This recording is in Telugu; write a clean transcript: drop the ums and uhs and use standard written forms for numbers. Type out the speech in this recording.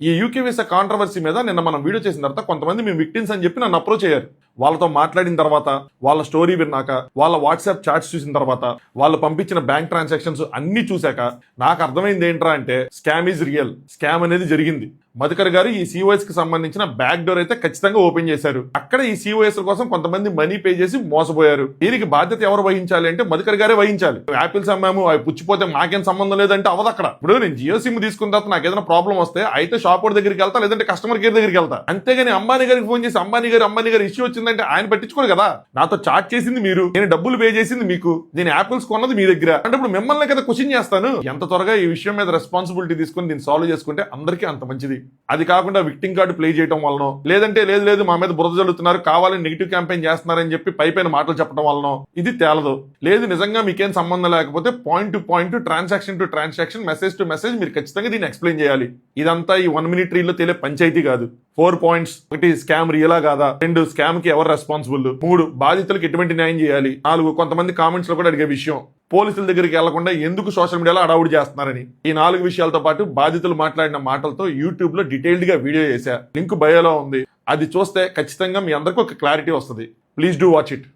ఈ యూకే వీసా కాంట్రవర్సీ మీద నిన్న మనం వీడియో చేసిన తర్వాత కొంతమంది మేము విక్టిమ్స్ అని చెప్పి నన్ను అప్రోచ్ అయ్యారు. వాళ్ళతో మాట్లాడిన తర్వాత, వాళ్ళ స్టోరీ విన్నాక, వాళ్ళ వాట్సాప్ చాట్స్ చూసిన తర్వాత, వాళ్ళు పంపించిన బ్యాంక్ ట్రాన్సాక్షన్స్ అన్ని చూశాక నాకు అర్థమైంది ఏంట్రా అంటే స్కామ్ ఈజ్ రియల్. స్కామ్ అనేది జరిగింది. మధుకర్ గారు ఈ సిఓఎస్ కి సంబంధించిన బ్యాక్ డోర్ అయితే ఖచ్చితంగా ఓపెన్ చేశారు. అక్కడ ఈ సిఓఎస్ కోసం కొంతమంది మనీ పే చేసి మోసపోయారు. దీనికి బాధ్యత ఎవరు వహించాలి అంటే మధుకర్ గారే వహించాలి. యాపిల్స్ అమ్మాము, అవి పుచ్చిపోతే మాకేం సంబంధం లేదంటే అవదు. అక్కడ ఇప్పుడు నేను జియో సిమ్ తీసుకున్న తర్వాత నాకు ఏదైనా ప్రాబ్లం వస్తే అయితే షాప్ వాడి దగ్గరికి వెళ్తా, లేదంటే కస్టమర్ కేర్ దగ్గరికి వెళ్తా. అంతేగాని అంబానీ గారికి ఫోన్ చేసి అంబానీ గారు ఇష్యూ వచ్చిందంటే ఆయన పట్టించుకోరు కదా. నాతో చాట్ చేసింది మీరు, నేను డబ్బులు పే చేసింది మీకు, నేను యాపిల్స్ కొన్నది మీ దగ్గర. అంటే ఇప్పుడు మిమ్మల్ని కదా క్వశ్చన్ చేస్తాను. ఎంత త్వరగా ఈ విషయం మీద రెస్పాన్సిబిలిటీ తీసుకుని దీన్ని సాల్వ్ చేసుకుంటే అందరికీ అంత మంచిది. అది కాకుండా విక్టింగ్ కార్డు ప్లే చేయడం వలన, లేదంటే లేదు మా మీద బురద జల్లుతున్నారు, కావాలని నెగిటివ్ క్యాంపెయిన్ చేస్తున్నారని చెప్పి పైపైన మాటలు చెప్పడం వలన ఇది తేలదు. లేదు నిజంగా మీకేం సంబంధం లేకపోతే point to point, transaction to transaction, message to message మీరు ఖచ్చితంగా దీన్ని ఎక్స్ప్లెయిన్ చేయాలి. ఇదంతా ఈ 1 minute రీల్లో తెలియ పంచాయతీ కాదు. 4 points. 1 స్కామ్ రియలా కాదా, 2 స్కామ్ కి ఎవరు రెస్పాన్సిబుల్, 3 బాధితులకు ఎటువంటి న్యాయం చేయాలి, 4 కొంతమంది కామెంట్స్ లో కూడా అడిగే విషయం పోలీసుల దగ్గరికి వెళ్లకుండా ఎందుకు సోషల్ మీడియాలో అడావుడి చేస్తున్నారని. ఈ 4 విషయాలతో పాటు బాధితులు మాట్లాడిన మాటలతో యూట్యూబ్ లో డీటెయిల్డ్ గా వీడియో చేశా. లింక్ బయోలో ఉంది. అది చూస్తే ఖచ్చితంగా మీ అందరికీ ఒక క్లారిటీ వస్తుంది. Please do watch it.